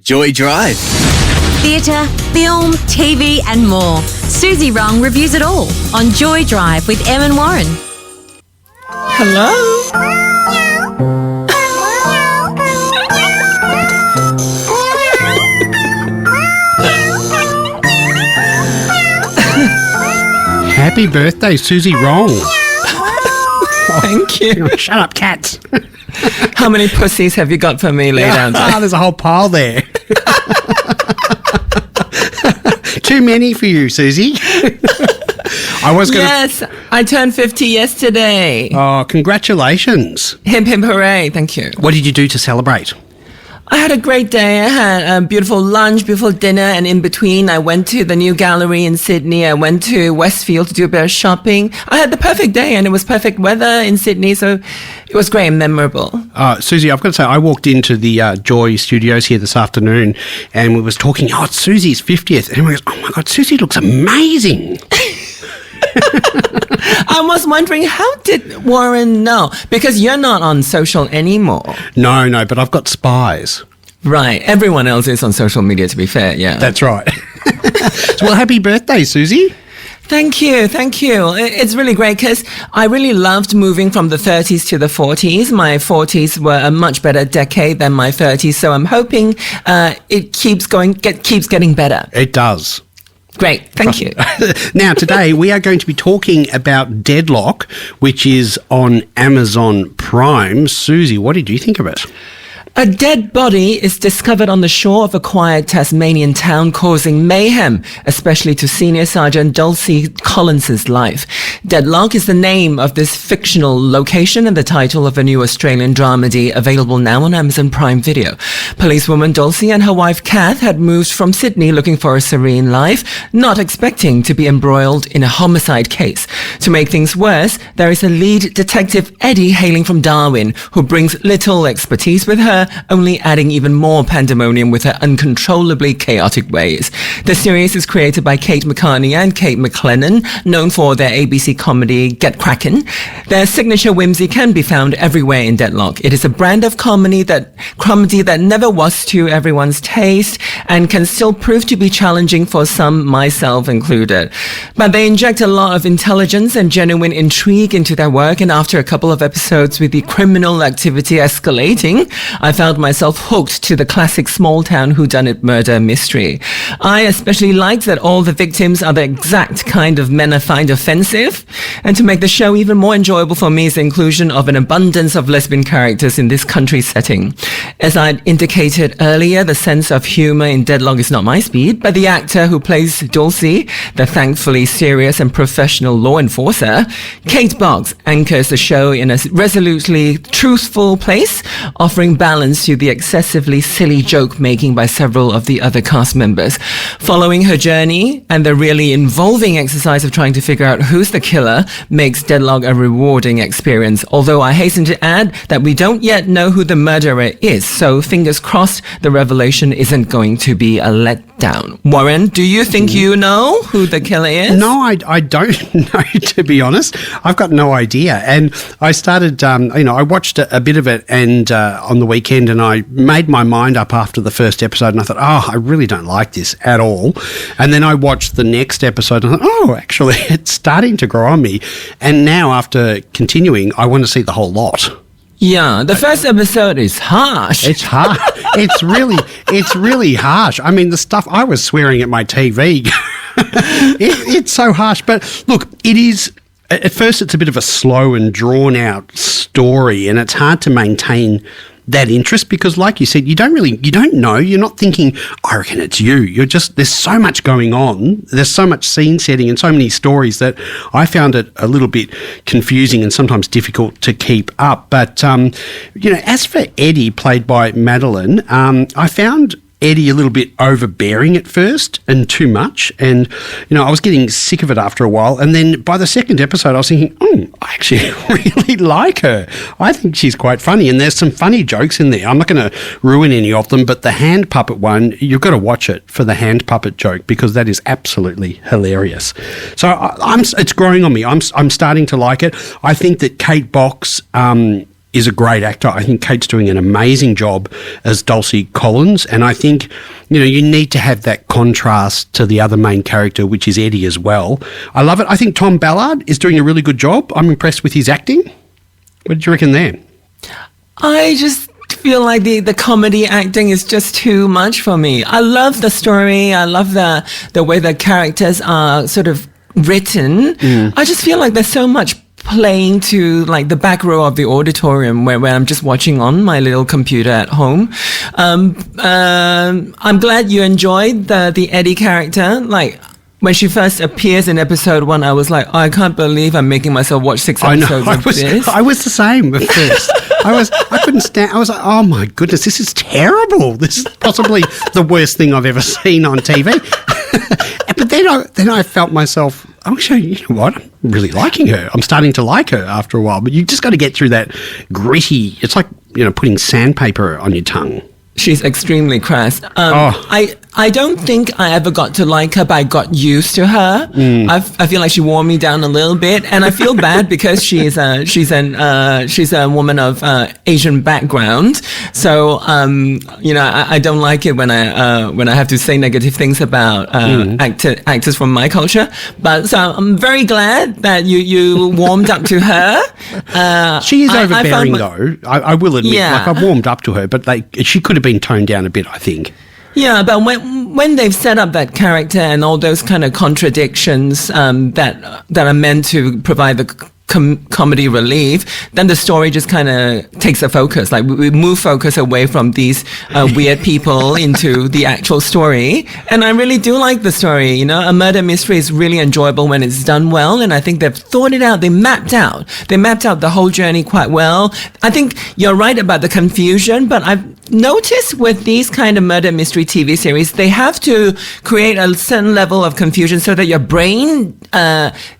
Joy Drive. Theatre, film, TV and more. Suzy Wrong reviews it all on Joy Drive with Em and Warren. Hello? Happy birthday, Suzy Wrong. Thank you. Shut up, cats. How many pussies have you got for me, lay down there? There's a whole pile there. Too many for you, Suzy. Yes, I turned 50 yesterday. Oh, congratulations. Hip, hip, hooray. Thank you. What did you do to celebrate? I had a great day. I had a beautiful lunch, beautiful dinner, and in between, I went to the new gallery in Sydney. I went to Westfield to do a bit of shopping. I had the perfect day, and it was perfect weather in Sydney, so it was great and memorable. Suzy, I've got to say, I walked into the Joy studios here this afternoon, and we was talking, it's Suzy's 50th, and everyone goes, oh my God, Suzy looks amazing. I was wondering, how did Warren know? Because you're not on social anymore. No, but I've got spies. Right. Everyone else is on social media, to be fair, yeah. That's right. Well, happy birthday, Suzy. Thank you. It's really great because I really loved moving from the 30s to the 40s. My 40s were a much better decade than my 30s, so I'm hoping it keeps getting better. It does. Great, thank you. Now, today we are going to be talking about Deadloch, which is on Amazon Prime. Suzy, what did you think of it? A dead body is discovered on the shore of a quiet Tasmanian town, causing mayhem, especially to Senior Sergeant Dulcie Collins's life. Deadloch is the name of this fictional location and the title of a new Australian dramedy available now on Amazon Prime Video. Policewoman Dulcie and her wife Kath had moved from Sydney looking for a serene life, not expecting to be embroiled in a homicide case. To make things worse, there is a lead detective, Eddie, hailing from Darwin, who brings little expertise with her, only adding even more pandemonium with her uncontrollably chaotic ways. The series is created by Kate McCartney and Kate McLennan, known for their ABC comedy Get Crackin'. Their signature whimsy can be found everywhere in Deadloch. It is a brand of comedy that never was to everyone's taste and can still prove to be challenging for some, myself included. But they inject a lot of intelligence and genuine intrigue into their work, and after a couple of episodes with the criminal activity escalating, I found myself hooked to the classic small-town whodunit murder mystery. I especially liked that all the victims are the exact kind of men I find offensive, and to make the show even more enjoyable for me is the inclusion of an abundance of lesbian characters in this country setting. As I'd indicated earlier, the sense of humor in Deadloch is not my speed, but the actor who plays Dulcie, the thankfully serious and professional law enforcer, Kate Boggs, anchors the show in a resolutely truthful place, offering balance to the excessively silly joke making by several of the other cast members. Following her journey and the really involving exercise of trying to figure out who's the killer makes Deadloch a rewarding experience, although I hasten to add that we don't yet know who the murderer is, so fingers crossed the revelation isn't going to be a letdown. Warren, do you think you know who the killer is? No, I don't know, to be honest. I've got no idea. And I started, I watched a bit of it and on the weekend, and I made my mind up after the first episode, and I thought, I really don't like this at all. And then I watched the next episode and I thought, actually, it's starting to grow on me. And now, after continuing, I want to see the whole lot. Yeah, the first episode is harsh. It's harsh. It's really harsh. I mean, the stuff, I was swearing at my TV. It's so harsh. But look, it is, at first it's a bit of a slow and drawn out story, and it's hard to maintain that interest because, like you said, you don't know. You're not thinking, I reckon it's you. You're just, there's so much going on. There's so much scene setting and so many stories that I found it a little bit confusing and sometimes difficult to keep up. But, as for Eddie, played by Madeline, I found Eddie a little bit overbearing at first and too much. And, I was getting sick of it after a while. And then by the second episode, I was thinking, I actually really like her. I think she's quite funny. And there's some funny jokes in there. I'm not going to ruin any of them, but the hand puppet one, you've got to watch it for the hand puppet joke because that is absolutely hilarious. So it's growing on me. I'm starting to like it. I think that Kate Boggs, is a great actor. I think Kate's doing an amazing job as Dulcie Collins, and I think, you need to have that contrast to the other main character, which is Eddie as well. I love it. I think Tom Ballard is doing a really good job. I'm impressed with his acting. What did you reckon there? I just feel like the comedy acting is just too much for me. I love the story. I love the way the characters are sort of written. I just feel like there's so much playing to like the back row of the auditorium where I'm just watching on my little computer at home. I'm glad you enjoyed the Eddie character. Like, when she first appears in episode 1, I was like, I can't believe I'm making myself watch 6 episodes of this. I was the same at first. I couldn't stand. I was like, oh my goodness, this is terrible. This is possibly the worst thing I've ever seen on TV. But then I felt myself, actually, you know what? I'm really liking her. I'm starting to like her after a while. But you just got to get through that gritty. It's like, putting sandpaper on your tongue. She's extremely crass. I don't think I ever got to like her, but I got used to her. I feel like she wore me down a little bit, and I feel bad because she's a woman of Asian background. So I don't like it when I have to say negative things about actors from my culture. But so I'm very glad that you warmed up to her. She is overbearing, though. I will admit, like, I've warmed up to her, but she could have been toned down a bit, I think. Yeah, but when they've set up that character and all those kind of contradictions that are meant to provide the comedy relief, then the story just kind of takes a focus. Like, we move focus away from these weird people into the actual story. And I really do like the story. A murder mystery is really enjoyable when it's done well. And I think they've thought it out. They mapped out the whole journey quite well. I think you're right about the confusion, but I've noticed with these kind of murder mystery TV series, they have to create a certain level of confusion so that your brain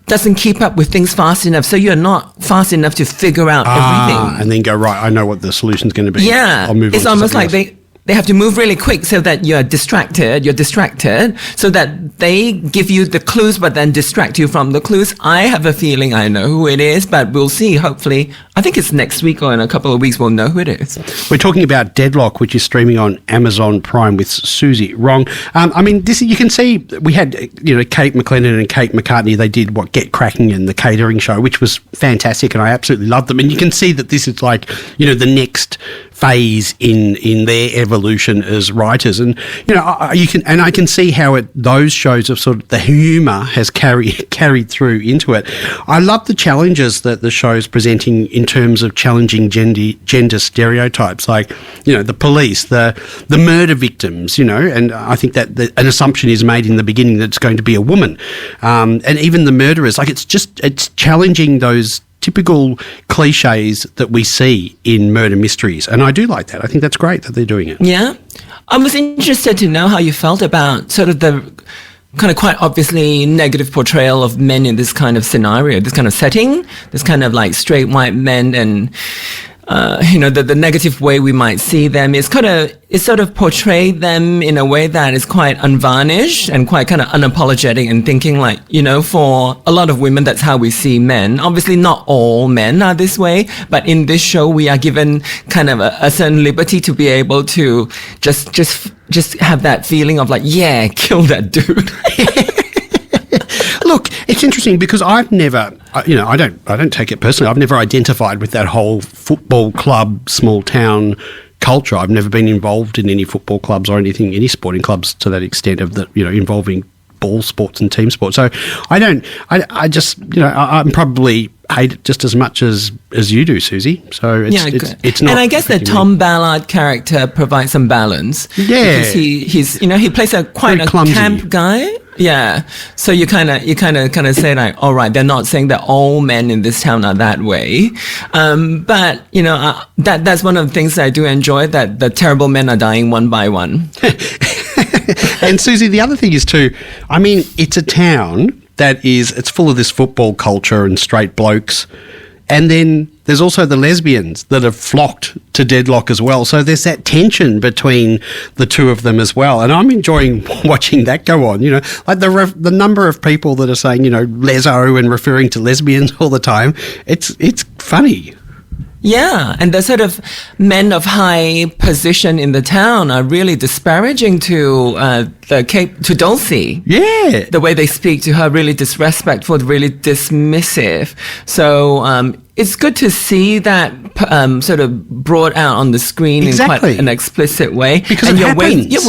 doesn't keep up with things fast enough, so you're not fast enough to figure out everything. And then go, right, I know what the solution's going to be. Yeah, I'll move on. It's almost like they have to move really quick so that you're distracted, so that they give you the clues but then distract you from the clues. I have a feeling I know who it is, but we'll see. Hopefully, I think it's next week or in a couple of weeks we'll know who it is. We're talking about Deadloch, which is streaming on Amazon Prime with Suzy Wrong. You can see we had, Kate McLennan and Kate McCartney. They did Get Cracking and the catering show, which was fantastic, and I absolutely loved them. And you can see that this is like, the next phase in their evolution as writers, and I can see how those shows of sort of the humour has carried through into it. I love the challenges that the show's presenting in terms of challenging gender stereotypes, like the police, the murder victims, and I think that an assumption is made in the beginning that it's going to be a woman, and even the murderers. Like, it's challenging those typical cliches that we see in murder mysteries. And I do like that. I think that's great that they're doing it. Yeah. I was interested to know how you felt about sort of the kind of quite obviously negative portrayal of men in this kind of scenario, this kind of setting, this kind of like straight white men, and the negative way we might see them is sort of portrayed them in a way that is quite unvarnished and quite kind of unapologetic, and thinking like, for a lot of women, that's how we see men. Obviously not all men are this way, but in this show we are given kind of a certain liberty to be able to just have that feeling of like, yeah, kill that dude. Look, it's interesting because I've never, I don't take it personally. I've never identified with that whole football club, small town culture. I've never been involved in any football clubs or any sporting clubs to that extent of that, involving ball sports and team sports. So I'm probably hate it just as much as you do, Suzy. So it's not. And I guess the Tom Ballard character provides some balance. Yeah. Because he plays quite a camp guy. Yeah. So you kind of say like, all right, they're not saying that all men in this town are that way. But that's one of the things that I do enjoy, that the terrible men are dying one by one. And Suzy, the other thing is too, it's a town it's full of this football culture and straight blokes. And then there's also the lesbians that have flocked to Deadloch as well. So there's that tension between the two of them as well. And I'm enjoying watching that go on, like the number of people that are saying, leso and referring to lesbians all the time. It's funny. Yeah, and the sort of men of high position in the town are really disparaging to to Dulcie. Yeah. The way they speak to her, really disrespectful, really dismissive. So it's good to see that sort of brought out on the screen in quite an explicit way. Because it happens.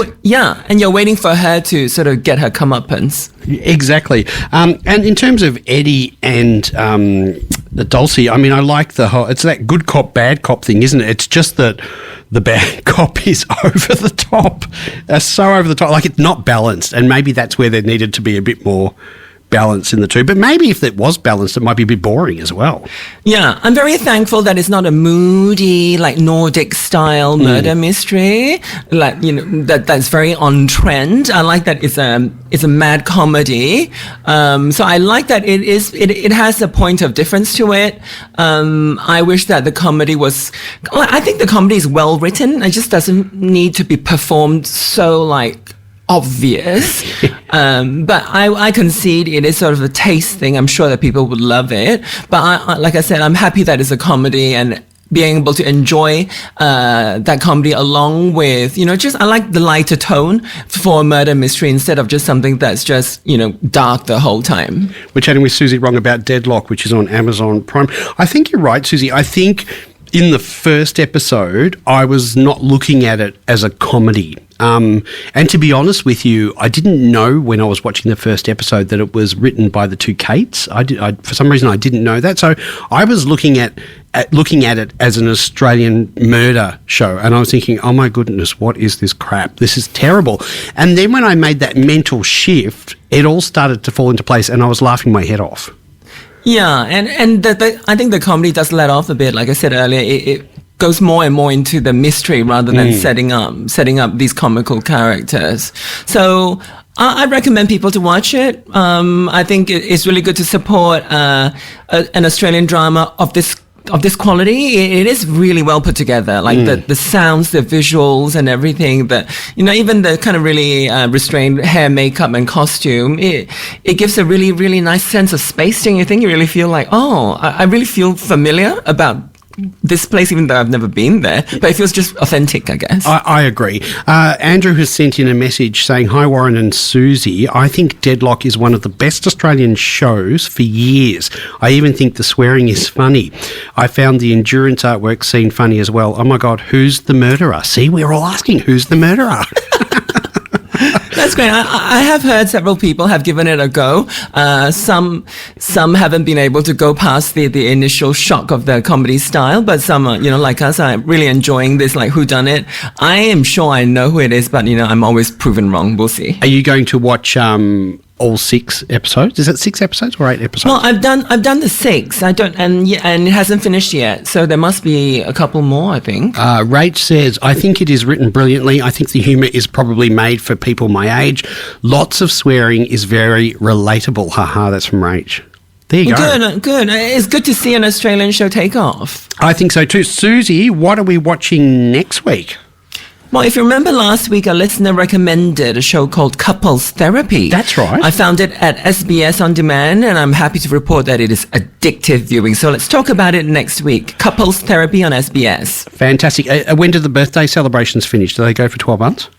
And you're waiting for her to sort of get her comeuppance. Exactly. And in terms of Eddie and Dulcie, I mean, I like the whole, it's that good cop, bad cop thing, isn't it? It's just that the bad cop is over the top. So over the top. Like, it's not balanced. And maybe that's where there needed to be a bit more balance in the two. But maybe if it was balanced, it might be a bit boring as well. Yeah, I'm very thankful that it's not a moody, like Nordic style murder mystery. Like, you know, that's very on trend. I like that it's a mad comedy. So I like that it has a point of difference to it. I wish that the comedy was, I think the comedy is well written. It just doesn't need to be performed so like obvious. But I concede it is sort of a taste thing. I'm sure that people would love it. But I, like I said, I'm happy that it's a comedy and being able to enjoy that comedy along with, you know, just I like the lighter tone for a murder mystery instead of just something that's just, you know, dark the whole time. We're chatting with Suzy Wrong about Deadloch, which is on Amazon Prime. I think you're right, Suzy. I think in the first episode, I was not looking at it as a comedy. And to be honest with you, I didn't know when I was watching the first episode that it was written by the two Kates. For some reason, I didn't know that. So I was looking at it as an Australian murder show, and I was thinking, oh my goodness, what is this crap? This is terrible. And then when I made that mental shift, it all started to fall into place, and I was laughing my head off. Yeah, and I think the comedy does let off a bit. Like I said earlier, it goes more and more into the mystery rather than setting up these comical characters. So I recommend people to watch it. I think it's really good to support an Australian drama of this quality. It is really well put together, like the sounds, the visuals and everything, that, you know, even the kind of really restrained hair, makeup and costume, it gives a really, really nice sense of spacing. You think you really feel like, oh, I really feel familiar about this place, even though I've never been there, but it feels just authentic, I guess. I agree. Andrew has sent in a message saying, hi, Warren and Suzy. I think Deadloch is one of the best Australian shows for years. I even think the swearing is funny. I found the endurance artwork scene funny as well. Oh my God, who's the murderer? See, we're all asking, who's the murderer? That's great. I have heard several people have given it a go. Some haven't been able to go past the initial shock of the comedy style, but some, you know, like us, are really enjoying this, like, whodunit. I am sure I know who it is, but, you know, I'm always proven wrong. We'll see. Are you going to watch all 6 episodes? Is it 6 episodes or 8 episodes? Well, I've done the 6. I don't, and it hasn't finished yet. So there must be a couple more, I think. Rach says, I think it is written brilliantly. I think the humour is probably made for people my age. Lots of swearing is very relatable. Haha, that's from Rach. There you go. Good. It's good to see an Australian show take off. I think so too. Suzy, what are we watching next week? Well, if you remember last week, a listener recommended a show called Couples Therapy. That's right. I found it at SBS On Demand, and I'm happy to report that it is addictive viewing. So let's talk about it next week. Couples Therapy on SBS. Fantastic. When do the birthday celebrations finish? Do they go for 12 months?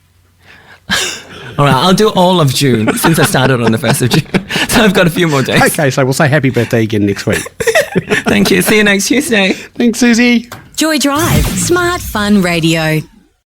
All right, I'll do all of June since I started on the 1st of June. So I've got a few more days. Okay, so we'll say happy birthday again next week. Thank you. See you next Tuesday. Thanks, Suzy. Joy Drive. Smart Fun Radio.